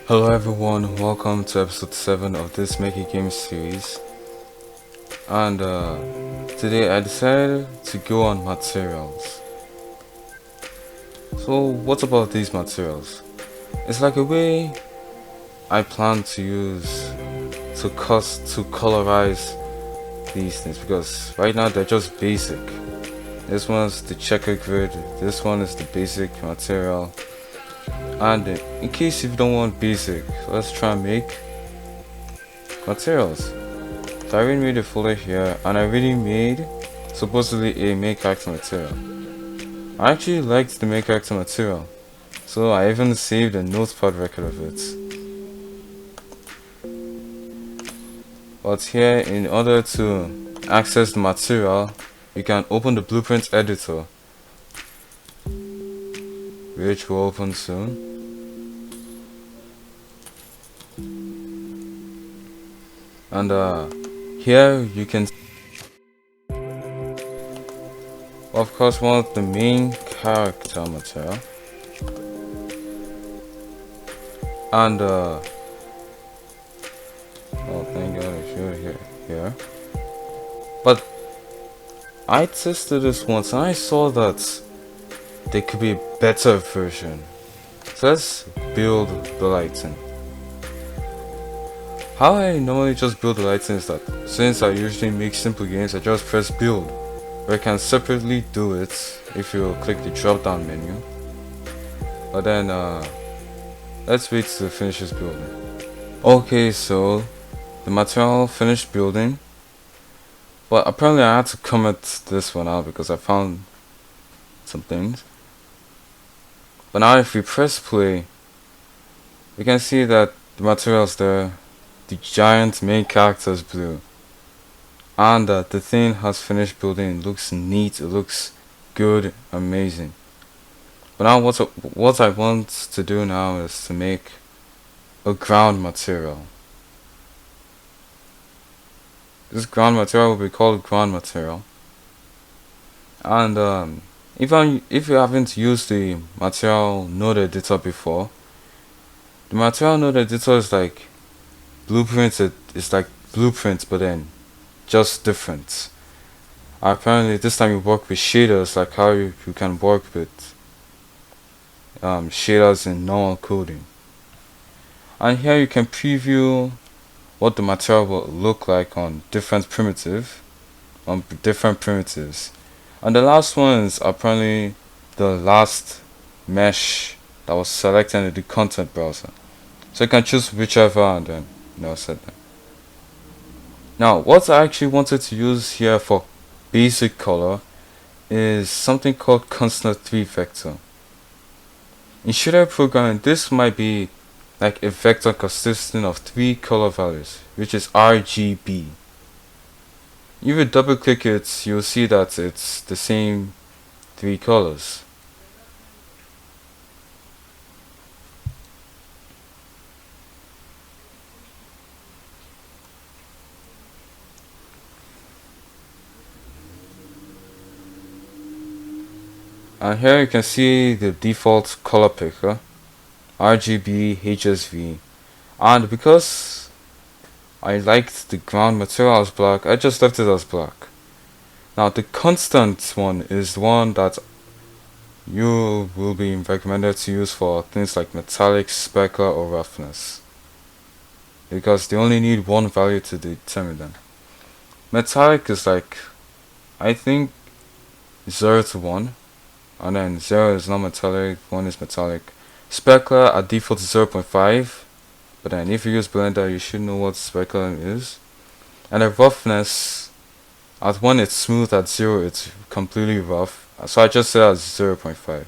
Hello everyone, welcome to episode 7 of this Make a Game series. And today I decided to go on materials. So what about these materials? It's like a way I plan to use to colorize these things, because right now they're just basic. This one's the checker grid, this one is the basic material. And in case you don't want basic, let's try and make materials. So I already made a folder here, and I already made supposedly a main character material. I actually liked the main character material, so I even saved a notepad record of it. But here, in order to access the material, you can open the blueprint editor, which will open soon. And here you can, of course, want the main character material. And oh, thank God I showed here. But I tested this once and I saw that there could be a better version. So let's build the lighting. How I normally just build the lighting is that since I usually make simple games, I just press build, or I can separately do it if you click the drop down menu. But then let's wait till it finishes building. Okay, so the material finished building, but apparently I had to comment this one out because I found some things. But now if we press play, we can see that the materials there, the giant main character is blue, and that the thing has finished building. It looks neat, it looks good, amazing. But now what I want to do now is to make a ground material. This ground material will be called ground material. And if you haven't used the material node editor before, the material node editor is like blueprints. It's like blueprints, but then just different. Apparently this time you work with shaders, like how you can work with shaders in normal coding. And here you can preview what the material will look like on different primitives. And the last one is apparently the last mesh that was selected in the content browser. So you can choose whichever and then set them. Now what I actually wanted to use here for basic color is something called constant 3 vector. In shader programming, this might be like a vector consisting of 3 color values, which is RGB. If you double click it, you'll see that it's the same 3 colors. And here you can see the default color picker, RGB, HSV. And because I liked the ground material as black, I just left it as black. Now the constant one is the one that you will be recommended to use for things like metallic, specular, or roughness, because they only need one value to determine them. Metallic is like, I think, 0 to 1, and then 0 is not metallic, 1 is metallic. Specular at default is 0.5, but then if you use Blender you should know what specular is. And the roughness, at 1 it's smooth, at 0 it's completely rough, so I just set as 0.5.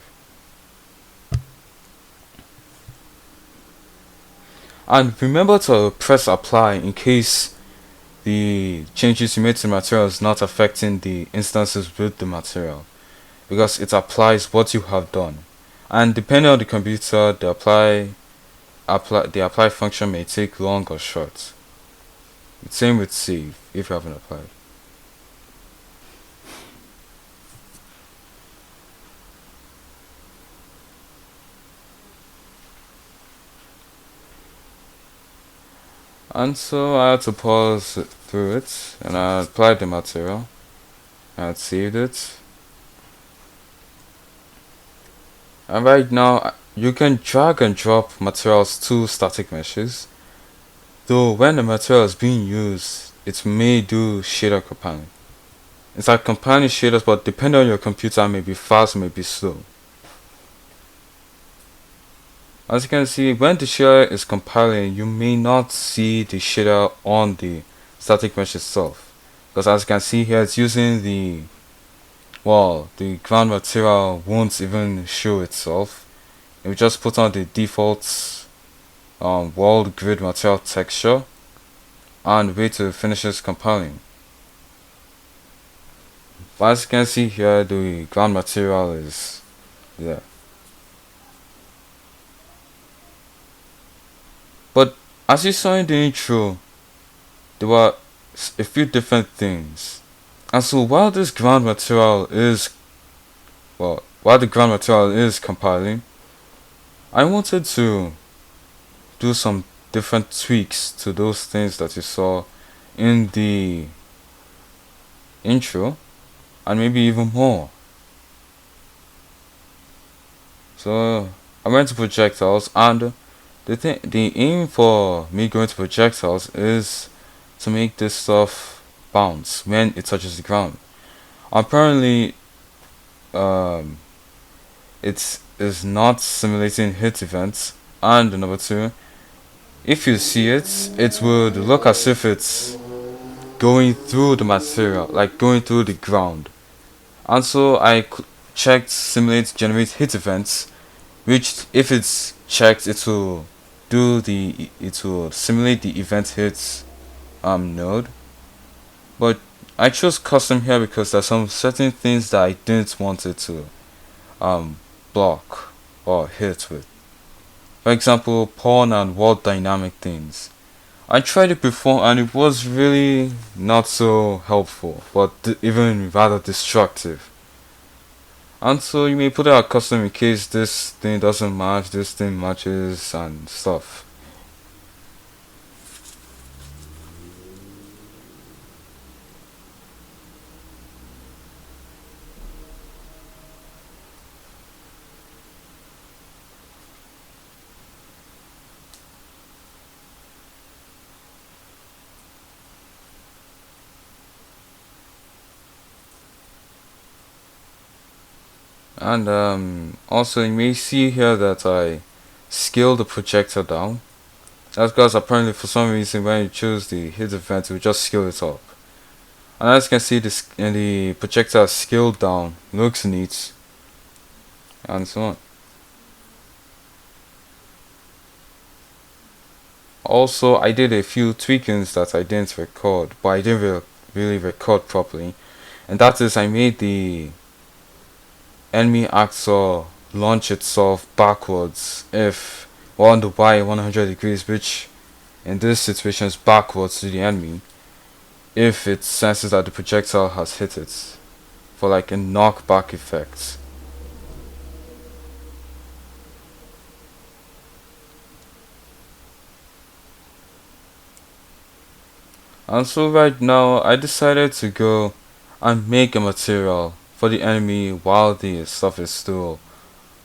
And remember to press apply in case the changes you made to the material is not affecting the instances with the material, because it applies what you have done. And depending on the computer, the apply function may take long or short. Same with save if you haven't applied. And so I had to pause through it, and I applied the material. I had saved it. And right now, you can drag and drop materials to static meshes. Though when the material is being used, it may do shader compiling. It's like compiling shaders, but depending on your computer, it may be fast, it may be slow. As you can see, when the shader is compiling, you may not see the shader on the static mesh itself. Because as you can see here, it's using the ground material won't even show itself. It will just put on the default world grid material texture and wait till it finishes compiling. But as you can see here, the ground material is there. But as you saw in the intro, there were a few different things. And so while this ground material is while the ground material is compiling, I wanted to do some different tweaks to those things that you saw in the intro, and maybe even more. So I went to projectiles, and the aim for me going to projectiles is to make this stuff bounce when it touches the ground. Apparently, um, it is not simulating hit events, and number two, if you see it, it would look as if it's going through the material, like going through the ground. And so I checked simulate generate hit events, which if it's checked, it will simulate the event hits node. But I chose custom here because there's some certain things that I didn't want it to um block or hit with. For example, pawn and world dynamic things. I tried it before and it was really not so helpful, but even rather destructive. And so you may put it at custom in case this thing doesn't match, this thing matches and stuff. And also you may see here that I scale the projector down. That's because apparently for some reason when you choose the hit event, it will just scale it up. And as you can see, the projector is scaled down, looks neat, and so on. Also, I did a few tweakings that I didn't record, but I didn't really record properly. And that is, I made the enemy actor launch itself backwards if on the Y 100 degrees, which in this situation is backwards to the enemy, if it senses that the projectile has hit it, for like a knockback effect. And so right now I decided to go and make a material for the enemy while the stuff is still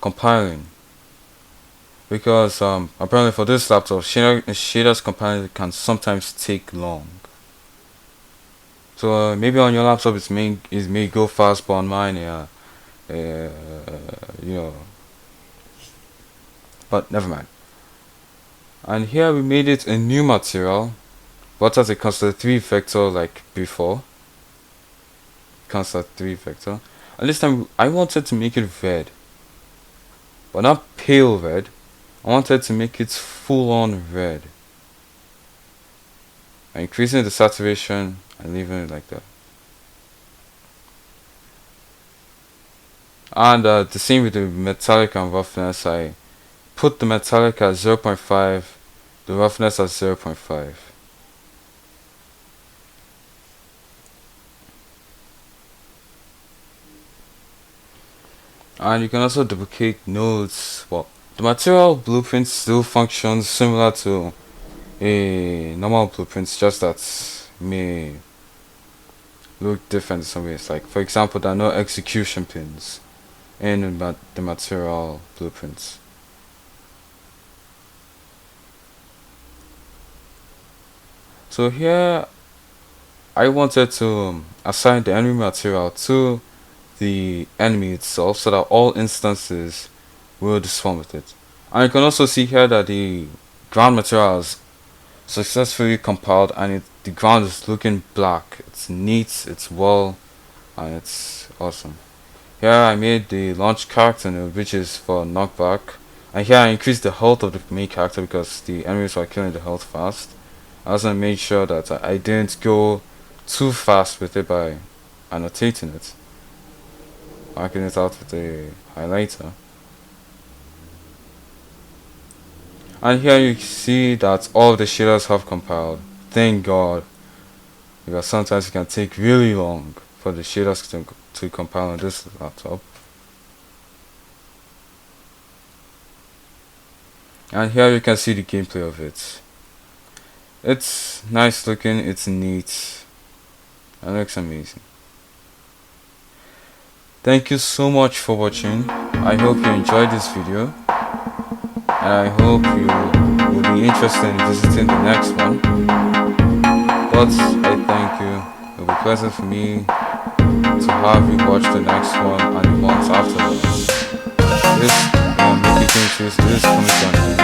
compiling. Because apparently for this laptop, shaders compiling can sometimes take long. So maybe on your laptop it may go fast, but on mine, you know. But never mind. And here we made it a new material, but as a constant 3 vector like before. Constant 3 vector. And this time I wanted to make it red, but not pale red. I wanted to make it full on red. I'm increasing the saturation and leaving it like that. And the same with the metallic and roughness. I put the metallic at 0.5, the roughness at 0.5. And you can also duplicate nodes. Well, the material blueprint still functions similar to a normal blueprint, just that may look different in some ways. Like for example, there are no execution pins in the material blueprints. So here I wanted to assign the enemy material to the enemy itself so that all instances will despawn with it. And you can also see here that the ground material is successfully compiled, and the ground is looking black. It's neat, it's well, and it's awesome. Here I made the launch character node, which is for knockback, and here I increased the health of the main character because the enemies were killing the health fast. I also made sure that I didn't go too fast with it by annotating it, marking it out with a highlighter. And here you see that all the shaders have compiled. Thank God, because sometimes it can take really long for the shaders to compile on this laptop. And here you can see the gameplay of it. It's nice looking, it's neat, and looks amazing. Thank you so much for watching. I hope you enjoyed this video, and I hope you will be interested in visiting the next one. But I thank you. It will be pleasant for me to have you watch the next one and the ones after that. This Mickey King Trees is coming to an end.